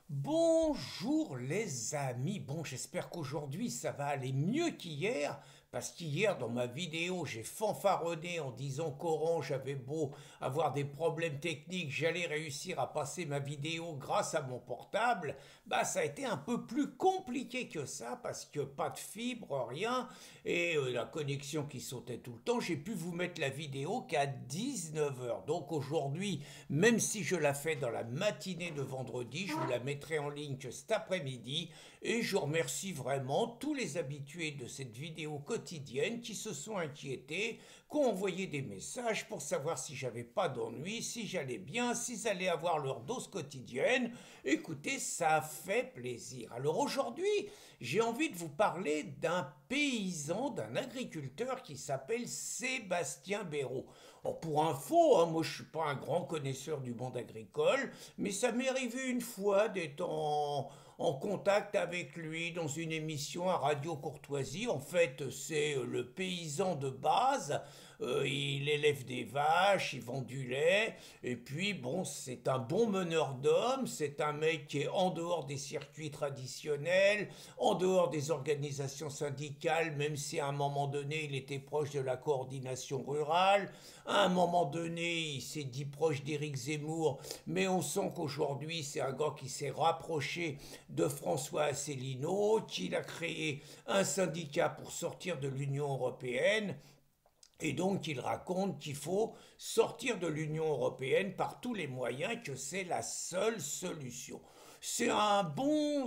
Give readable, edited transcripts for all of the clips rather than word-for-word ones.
Bonjour les amis, bon j'espère qu'aujourd'hui ça va aller mieux qu'hier, parce qu'hier dans ma vidéo j'ai fanfaronné en disant qu'Orange avait beau avoir des problèmes techniques, j'allais réussir à passer ma vidéo grâce à mon portable. Bah ça a été un peu plus compliqué que ça, parce que pas de fibre, rien, et la connexion qui sautait tout le temps. J'ai pu vous mettre la vidéo qu'à 19 heures. Donc aujourd'hui, même si je la fais dans la matinée de vendredi, je vous la mettrai en ligne que cet après-midi. Et je remercie vraiment tous les habitués de cette vidéo quotidienne qui se sont inquiétés, qui ont envoyé des messages pour savoir si j'avais pas d'ennui, si j'allais bien, s'ils allaient avoir leur dose quotidienne. Écoutez, ça fait plaisir. Alors aujourd'hui, j'ai envie de vous parler d'un paysan, d'un agriculteur qui s'appelle Sébastien Béraud. Alors pour info, moi je suis pas un grand connaisseur du monde agricole, mais ça m'est arrivé une fois d'être en contact avec lui dans une émission à Radio Courtoisie. En fait, c'est le paysan de base. Il élève des vaches, il vend du lait, et puis bon, c'est un bon meneur d'hommes, c'est un mec qui est en dehors des circuits traditionnels, en dehors des organisations syndicales, même si à un moment donné il était proche de la coordination rurale, à un moment donné il s'est dit proche d'Éric Zemmour, mais on sent qu'aujourd'hui c'est un gars qui s'est rapproché de François Asselineau, qu'il a créé un syndicat pour sortir de l'Union européenne. Et donc il raconte qu'il faut sortir de l'Union européenne par tous les moyens, que c'est la seule solution. C'est un bon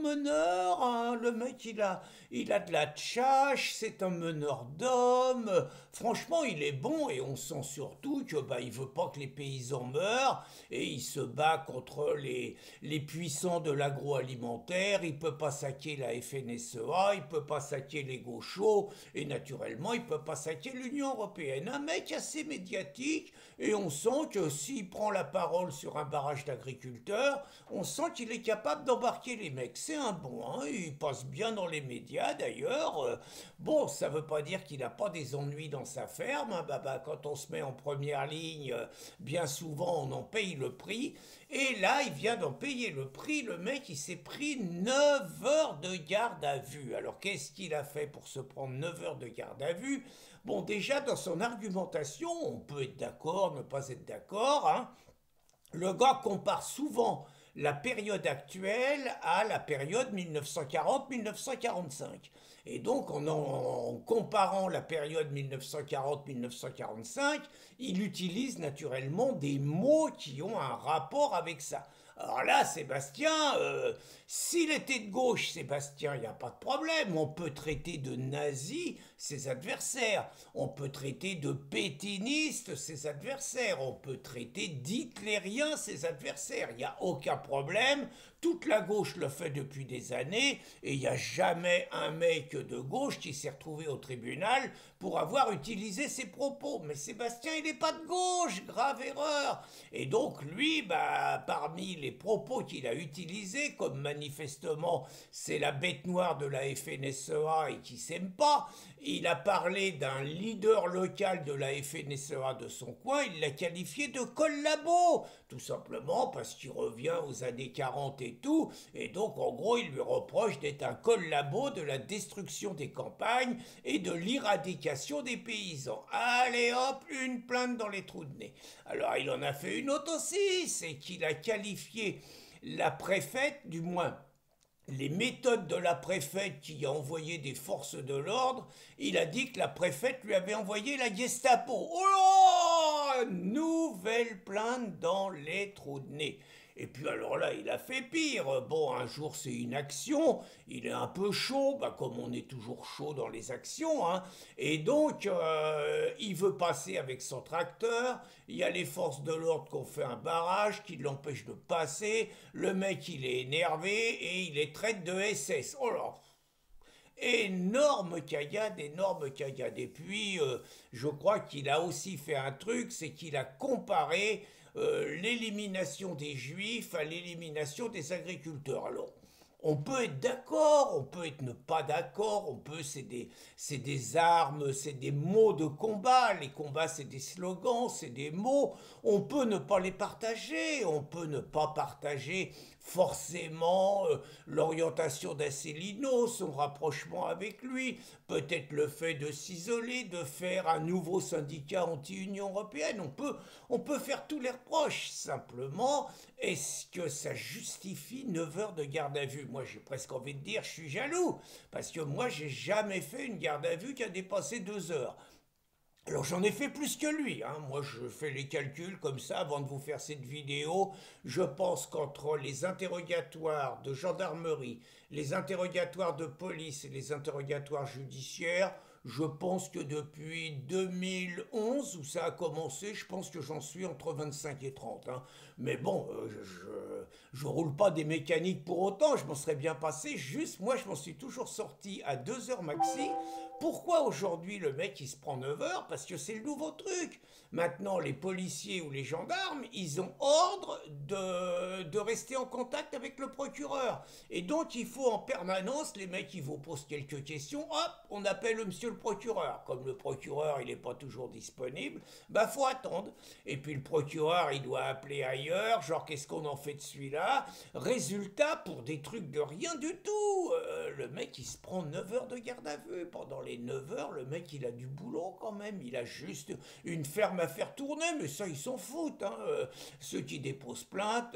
meneur, hein. Le mec il a de la tchatche, c'est un meneur d'hommes. Franchement, il est bon et on sent surtout que il veut pas que les paysans meurent et il se bat contre les puissants de l'agroalimentaire. Il peut pas saquer la FNSEA, il peut pas saquer les gauchos et naturellement il peut pas saquer l'Union européenne. Un mec assez médiatique et on sent que s'il prend la parole sur un barrage d'agriculteurs, on sent qu'il est capable d'embarquer les mecs. C'est un bon, hein, il passe bien dans les médias d'ailleurs. Bon, ça veut pas dire qu'il n'a pas des ennuis dans sa ferme, hein. Quand on se met en première ligne, bien souvent on en paye le prix. Et là, il vient d'en payer le prix. Le mec, il s'est pris 9 heures de garde à vue. Alors, qu'est-ce qu'il a fait pour se prendre 9 heures de garde à vue? Bon, déjà, dans son argumentation, on peut être d'accord, ne pas être d'accord, hein. Le gars compare souvent la période actuelle à la période 1940-1945. Et donc, en comparant la période 1940-1945, il utilise naturellement des mots qui ont un rapport avec ça. Alors là, Sébastien, s'il était de gauche, Sébastien, il n'y a pas de problème. On peut traiter de nazi ses adversaires. On peut traiter de pétiniste ses adversaires. On peut traiter d'hitlérien ses adversaires. Il n'y a aucun problème. Toute la gauche le fait depuis des années et il n'y a jamais un mec de gauche qui s'est retrouvé au tribunal pour avoir utilisé ses propos. Mais Sébastien, il n'est pas de gauche, grave erreur. Et donc lui, parmi les propos qu'il a utilisés, comme manifestement c'est la bête noire de la FNSEA et qui s'aime pas, il a parlé d'un leader local de la FNSEA de son coin, il l'a qualifié de collabo, tout simplement parce qu'il revient aux années 40 et tout, et donc en gros il lui reproche d'être un collabo de la destruction des campagnes et de l'éradication des paysans. Allez hop, une plainte dans les trous de nez. Alors il en a fait une autre aussi, c'est qu'il a qualifié la préfète, du moins les méthodes de la préfète qui a envoyé des forces de l'ordre, il a dit que la préfète lui avait envoyé la Gestapo. Oh, nouvelle plainte dans les trous de nez. Et puis alors là, il a fait pire. Bon, un jour c'est une action, il est un peu chaud, comme on est toujours chaud dans les actions, hein. Et donc, il veut passer avec son tracteur, il y a les forces de l'ordre qui ont fait un barrage qui l'empêche de passer, le mec il est énervé et il les traite de SS. Oh là, énorme cagade, énorme cagade. Et puis, je crois qu'il a aussi fait un truc, c'est qu'il a comparé l'élimination des juifs à l'élimination des agriculteurs. Alors, On peut être d'accord, on peut être ne pas d'accord, c'est des armes, c'est des mots de combat. Les combats, c'est des slogans, c'est des mots. On peut ne pas les partager, on peut ne pas partager forcément l'orientation d'Asselineau, son rapprochement avec lui, peut-être le fait de s'isoler, de faire un nouveau syndicat anti-Union européenne. On peut faire tous les reproches. Simplement, est-ce que ça justifie 9 heures de garde à vue? Moi, j'ai presque envie de dire, je suis jaloux, parce que moi, j'ai jamais fait une garde à vue qui a dépassé 2 heures. Alors j'en ai fait plus que lui, hein. Moi je fais les calculs comme ça avant de vous faire cette vidéo. Je pense qu'entre les interrogatoires de gendarmerie, les interrogatoires de police et les interrogatoires judiciaires, je pense que depuis 2011 où ça a commencé, je pense que j'en suis entre 25 et 30, hein. Mais bon, je roule pas des mécaniques pour autant, je m'en serais bien passé. Juste, moi je m'en suis toujours sorti à 2 heures maxi. Pourquoi aujourd'hui le mec il se prend 9 heures? Parce que c'est le nouveau truc. Maintenant, les policiers ou les gendarmes, ils ont ordre de rester en contact avec le procureur. Et donc, il faut en permanence, les mecs, ils vous posent quelques questions, hop, on appelle monsieur le procureur. Comme le procureur, il n'est pas toujours disponible, bah, faut attendre. Et puis, le procureur, il doit appeler ailleurs, genre, qu'est-ce qu'on en fait de celui-là? Résultat, pour des trucs de rien du tout, le mec, il se prend 9 heures de garde à vue. Pendant les 9 heures, le mec, il a du boulot quand même. Il a juste une ferme à faire tourner, mais ça, ils s'en foutent, hein. Ceux qui déposent plainte,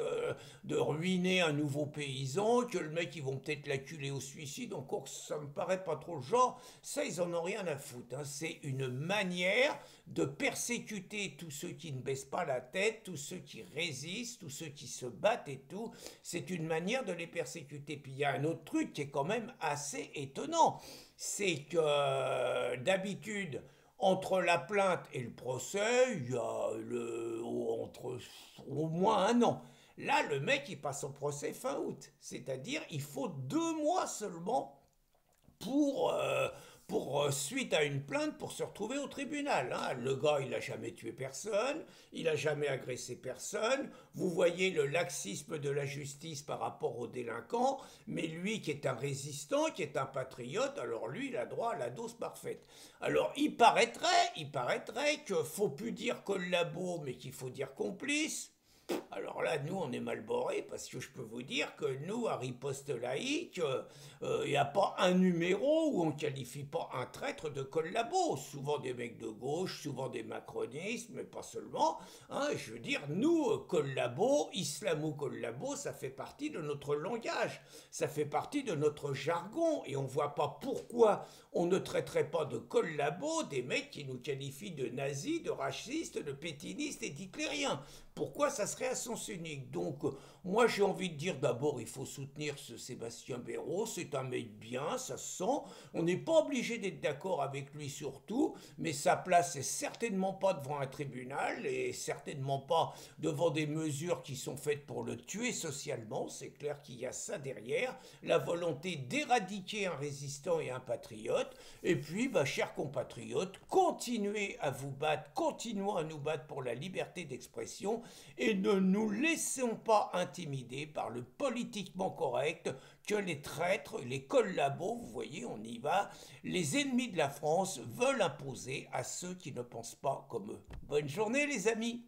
de ruiner un nouveau paysan, que le mec, ils vont peut-être l'acculer au suicide, encore ça me paraît pas trop le genre, ça, ils en ont rien à foutre, hein. C'est une manière de persécuter tous ceux qui ne baissent pas la tête, tous ceux qui résistent, tous ceux qui se battent et tout. C'est une manière de les persécuter. Puis il y a un autre truc qui est quand même assez étonnant, c'est que d'habitude, entre la plainte et le procès, il y a entre au moins un an. Là, le mec, il passe au procès fin août. C'est-à-dire, il faut 2 mois seulement pour, suite à une plainte, pour se retrouver au tribunal, hein. Le gars, il n'a jamais tué personne, il n'a jamais agressé personne. Vous voyez le laxisme de la justice par rapport aux délinquants, mais lui qui est un résistant, qui est un patriote, alors lui, il a droit à la dose parfaite. Alors, il paraîtrait qu'il ne faut plus dire collabo, mais qu'il faut dire complice. Alors là, nous, on est mal borés parce que je peux vous dire que nous, à Riposte Laïque, il n'y a pas un numéro où on ne qualifie pas un traître de collabo. Souvent des mecs de gauche, souvent des macronistes, mais pas seulement, hein. Je veux dire, nous, collabo, islamo-collabo, ça fait partie de notre langage, ça fait partie de notre jargon, et on ne voit pas pourquoi on ne traiterait pas de collabo des mecs qui nous qualifient de nazis, de racistes, de pétinistes et d'hitlériens. Pourquoi ça serait à sens unique? Donc, moi j'ai envie de dire d'abord, il faut soutenir ce Sébastien Béraud, c'est un mec bien, ça se sent. On n'est pas obligé d'être d'accord avec lui sur tout, mais sa place est certainement pas devant un tribunal et certainement pas devant des mesures qui sont faites pour le tuer socialement. C'est clair qu'il y a ça derrière, la volonté d'éradiquer un résistant et un patriote. Et puis, bah, chers compatriotes, continuez à vous battre, continuons à nous battre pour la liberté d'expression et ne nous laissons pas intimider par le politiquement correct que les traîtres, les collabos, vous voyez, on y va, les ennemis de la France veulent imposer à ceux qui ne pensent pas comme eux. Bonne journée les amis!